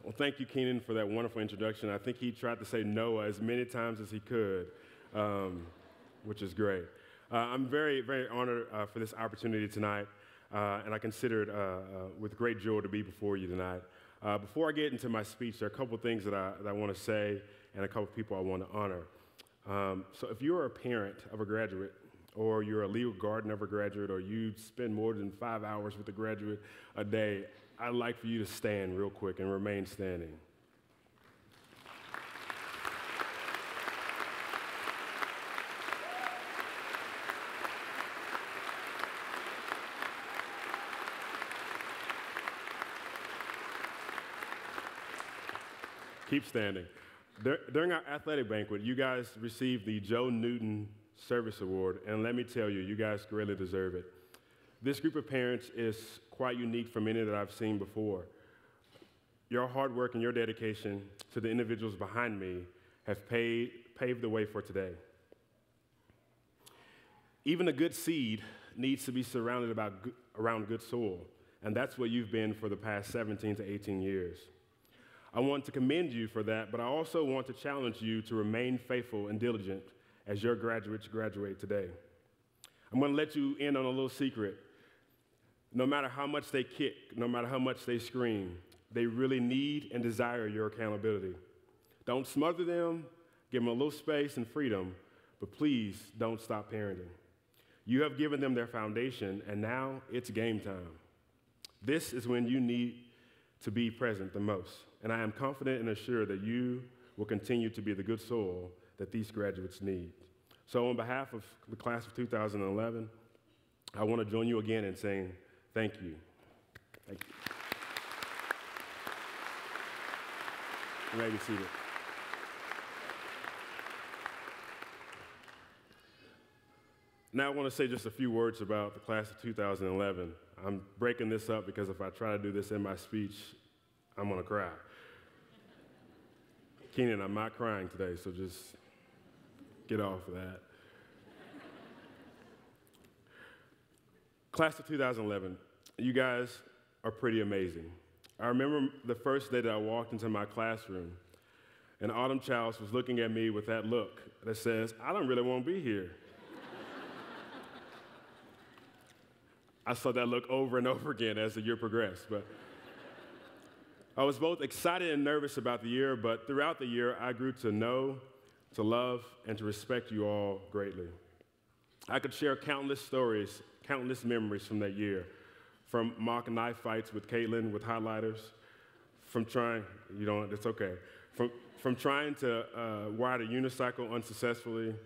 Well, thank you, Keenan, for that wonderful introduction. I think he tried to say Noah as many times as he could, which is great. I'm very, very honored for this opportunity tonight, and I consider it with great joy to be before you tonight. Before I get into my speech, there are a couple of things that I want to say and a couple of people I want to honor. So if you're a parent of a graduate, or you're a legal guardian of a graduate, or you spend more than 5 hours with a graduate a day, I'd like for you to stand real quick and remain standing. Keep standing. During our athletic banquet, you guys received the Joe Newton Service Award, and let me tell you, you guys really deserve it. This group of parents is quite unique from any that I've seen before. Your hard work and your dedication to the individuals behind me have paved the way for today. Even a good seed needs to be surrounded around good soil, and that's what you've been for the past 17 to 18 years. I want to commend you for that, but I also want to challenge you to remain faithful and diligent as your graduates graduate today. I'm going to let you in on a little secret. No matter how much they kick, no matter how much they scream, they really need and desire your accountability. Don't smother them, give them a little space and freedom, but please don't stop parenting. You have given them their foundation, and now it's game time. This is when you need to be present the most, and I am confident and assured that you will continue to be the good soil that these graduates need. So on behalf of the class of 2011, I want to join you again in saying thank you. Thank you. You may be seated. Now I want to say just a few words about the class of 2011. I'm breaking this up because if I try to do this in my speech, I'm going to cry. Keenan, I'm not crying today, so just get off of that. Class of 2011, you guys are pretty amazing. I remember the first day that I walked into my classroom, and Autumn Childs was looking at me with that look that says, I don't really want to be here. I saw that look over and over again as the year progressed, but I was both excited and nervous about the year, but throughout the year, I grew to know, to love, and to respect you all greatly. I could share countless stories, countless memories from that year, from mock knife fights with Caitlin with highlighters, from trying, it's okay, from trying to ride a unicycle unsuccessfully,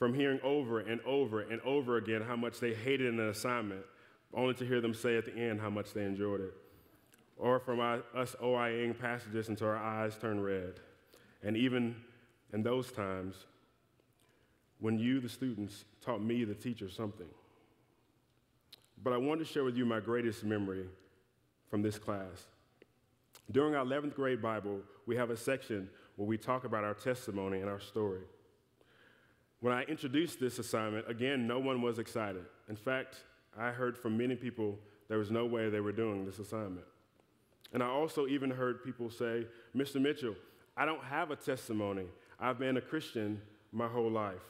from hearing over and over and over again how much they hated an assignment, only to hear them say at the end how much they enjoyed it. Or from us OIing passages until our eyes turn red. And even in those times, when you, the students, taught me, the teacher, something. But I wanted to share with you my greatest memory from this class. During our 11th grade Bible, we have a section where we talk about our testimony and our story. When I introduced this assignment, again, no one was excited. In fact, I heard from many people there was no way they were doing this assignment. And I also even heard people say, Mr. Mitchell, I don't have a testimony. I've been a Christian my whole life.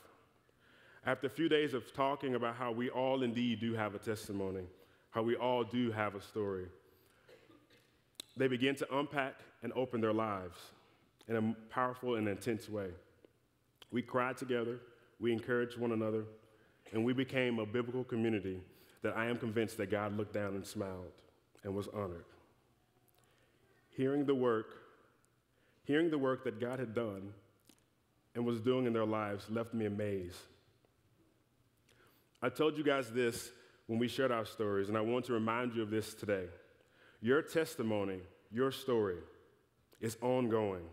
After a few days of talking about how we all indeed do have a testimony, how we all do have a story, they began to unpack and open their lives in a powerful and intense way. We cried together, we encouraged one another, and we became a biblical community that I am convinced that God looked down and smiled and was honored. Hearing the work that God had done and was doing in their lives left me amazed. I told you guys this when we shared our stories, and I want to remind you of this today. Your testimony, your story, is ongoing.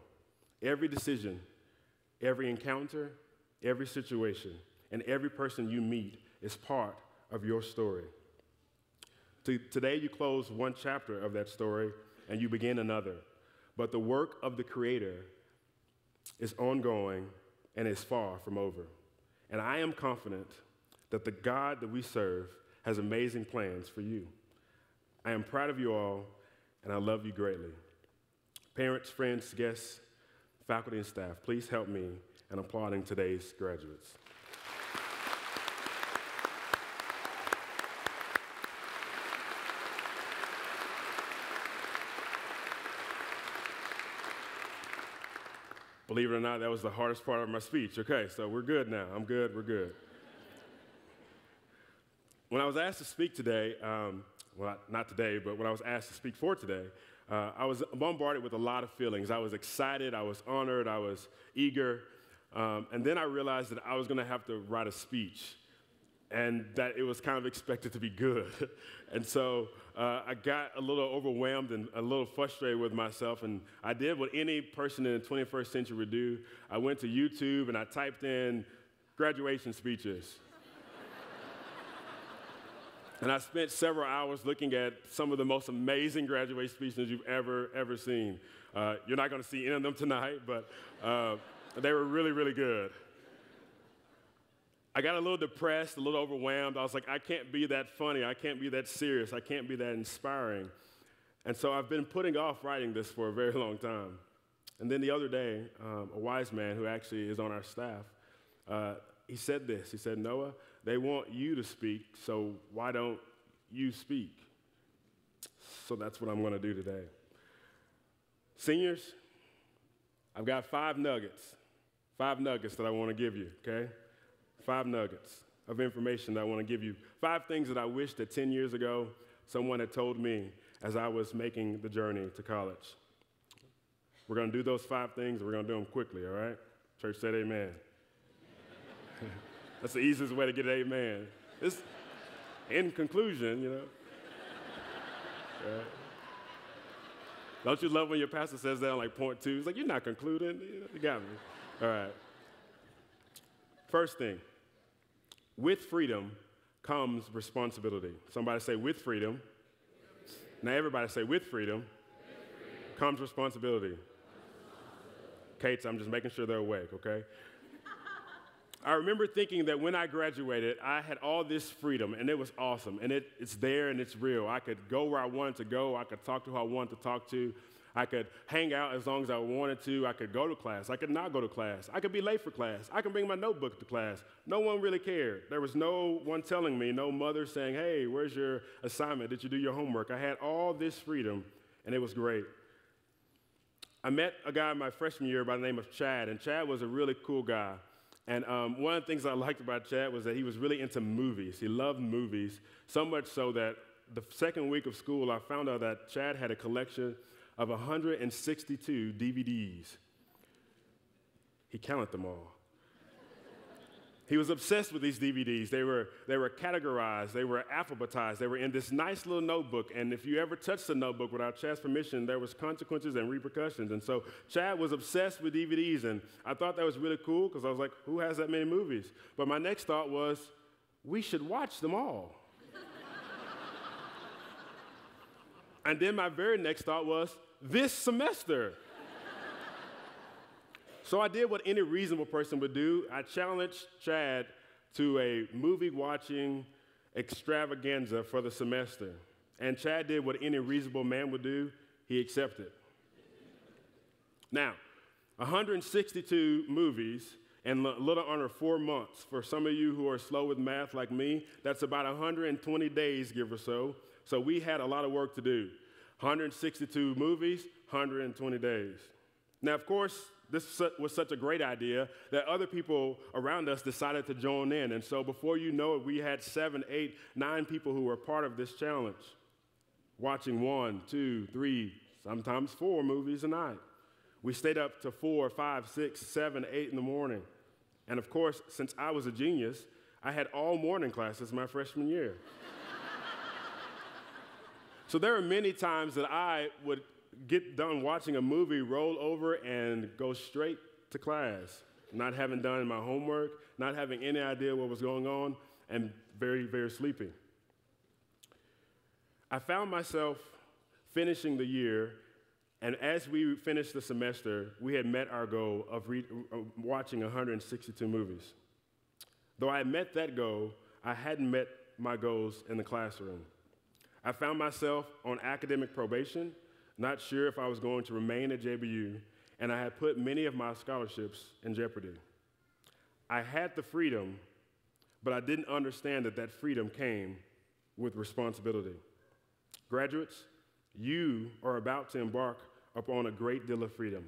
Every decision, every encounter, every situation, and every person you meet is part of your story. Today you close one chapter of that story and you begin another. But the work of the Creator is ongoing and is far from over. And I am confident that the God that we serve has amazing plans for you. I am proud of you all, and I love you greatly. Parents, friends, guests, faculty, and staff, please help me in applauding today's graduates. Believe it or not, that was the hardest part of my speech. Okay, so we're good now. I'm good, we're good. When I was asked to speak today, well, not today, but when I was asked to speak for today, I was bombarded with a lot of feelings. I was excited, I was honored, I was eager, and then I realized that I was going to have to write a speech, and that it was kind of expected to be good. And so I got a little overwhelmed and a little frustrated with myself, and I did what any person in the 21st century would do. I went to YouTube and I typed in graduation speeches. And I spent several hours looking at some of the most amazing graduation speeches you've ever seen. You're not going to see any of them tonight, but they were really, really good. I got a little depressed, a little overwhelmed. I was like, I can't be that funny. I can't be that serious. I can't be that inspiring. And so I've been putting off writing this for a very long time. And then the other day, a wise man who actually is on our staff, he said this. He said, Noah, they want you to speak, so why don't you speak? So that's what I'm going to do today. Seniors, I've got 5 nuggets that I want to give you, okay? 5 nuggets of information that I want to give you. 5 things that I wish that 10 years ago someone had told me as I was making the journey to college. We're going to do those 5 things, and we're going to do them quickly, all right? Church said amen. That's the easiest way to get an amen. It's in conclusion, you know. Right? Don't you love when your pastor says that on like point 2? He's like, you're not concluding. You got me. All right. First thing, with freedom comes responsibility. Somebody say, with freedom. Now everybody say, with freedom comes responsibility. Kate, I'm just making sure they're awake, okay? I remember thinking that when I graduated, I had all this freedom, and it was awesome, and it's there and it's real. I could go where I wanted to go. I could talk to who I wanted to talk to. I could hang out as long as I wanted to. I could go to class. I could not go to class. I could be late for class. I could bring my notebook to class. No one really cared. There was no one telling me, no mother saying, hey, where's your assignment? Did you do your homework? I had all this freedom, and it was great. I met a guy my freshman year by the name of Chad, and Chad was a really cool guy. And one of the things I liked about Chad was that he was really into movies. He loved movies, so much so that the second week of school, I found out that Chad had a collection of 162 DVDs. He counted them all. He was obsessed with these DVDs. They were categorized. They were alphabetized. They were in this nice little notebook. And if you ever touched the notebook without Chad's permission, there was consequences and repercussions. And so Chad was obsessed with DVDs. And I thought that was really cool because I was like, who has that many movies? But my next thought was, we should watch them all. And then my very next thought was, this semester. So I did what any reasonable person would do. I challenged Chad to a movie-watching extravaganza for the semester. And Chad did what any reasonable man would do. He accepted. Now, 162 movies in a little under 4 months. For some of you who are slow with math like me, that's about 120 days, give or so. So we had a lot of work to do. 162 movies, 120 days. Now, of course, this was such a great idea that other people around us decided to join in. And so before you know it, we had 7, 8, 9 people who were part of this challenge, watching 1, 2, 3, sometimes 4 movies a night. We stayed up to 4, 5, 6, 7, 8 in the morning. And of course, since I was a genius, I had all morning classes my freshman year. So there are many times that I would get done watching a movie, roll over, and go straight to class, not having done my homework, not having any idea what was going on, and very, very sleepy. I found myself finishing the year, and as we finished the semester, we had met our goal of watching 162 movies. Though I had met that goal, I hadn't met my goals in the classroom. I found myself on academic probation, not sure if I was going to remain at JBU, and I had put many of my scholarships in jeopardy. I had the freedom, but I didn't understand that that freedom came with responsibility. Graduates, you are about to embark upon a great deal of freedom,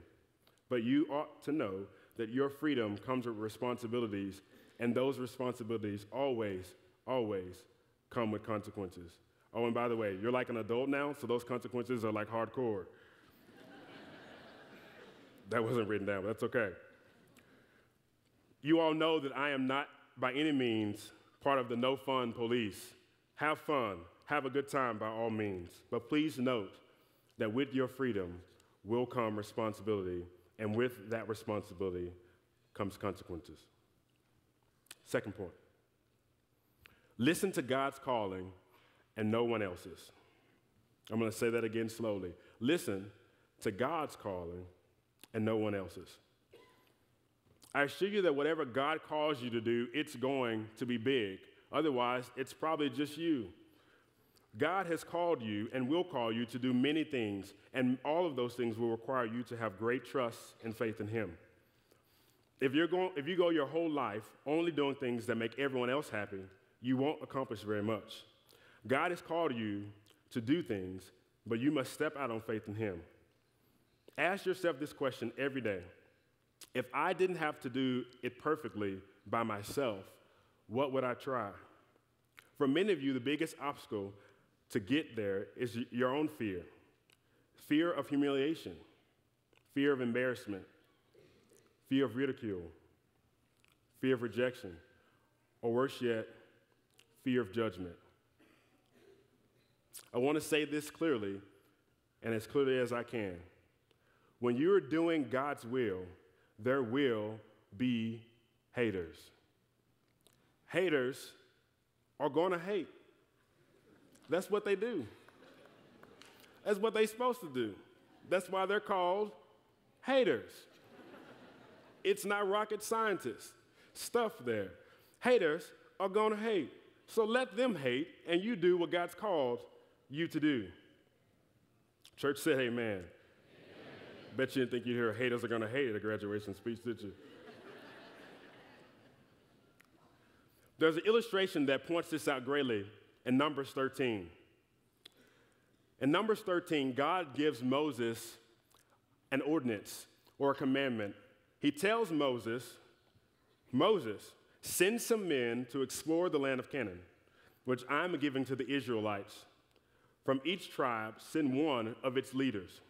but you ought to know that your freedom comes with responsibilities, and those responsibilities always come with consequences. Oh, and by the way, you're like an adult now, so those consequences are like hardcore. That wasn't written down, but that's okay. You all know that I am not by any means part of the no fun police. Have fun, have a good time by all means, but please note that with your freedom will come responsibility, and with that responsibility comes consequences. Second point, listen to God's calling and no one else's. I'm going to say that again slowly. Listen to God's calling and no one else's. I assure you that whatever God calls you to do, it's going to be big. Otherwise, it's probably just you. God has called you and will call you to do many things, and all of those things will require you to have great trust and faith in Him. If you go your whole life only doing things that make everyone else happy, you won't accomplish very much. God has called you to do things, but you must step out on faith in Him. Ask yourself this question every day. If I didn't have to do it perfectly by myself, what would I try? For many of you, the biggest obstacle to get there is your own fear. Fear of humiliation, fear of embarrassment, fear of ridicule, fear of rejection, or worse yet, fear of judgment. I want to say this clearly, and as clearly as I can. When you're doing God's will, there will be haters. Haters are going to hate. That's what they do. That's what they're supposed to do. That's why they're called haters. It's not rocket scientist stuff there. Haters are going to hate. So let them hate, and you do what God's called you to do. Church said amen. Amen. Bet you didn't think you'd hear haters are going to hate at a graduation speech, did you? There's an illustration that points this out greatly in Numbers 13. In Numbers 13, God gives Moses an ordinance or a commandment. He tells Moses, send some men to explore the land of Canaan, which I'm giving to the Israelites. From each tribe, send one of its leaders.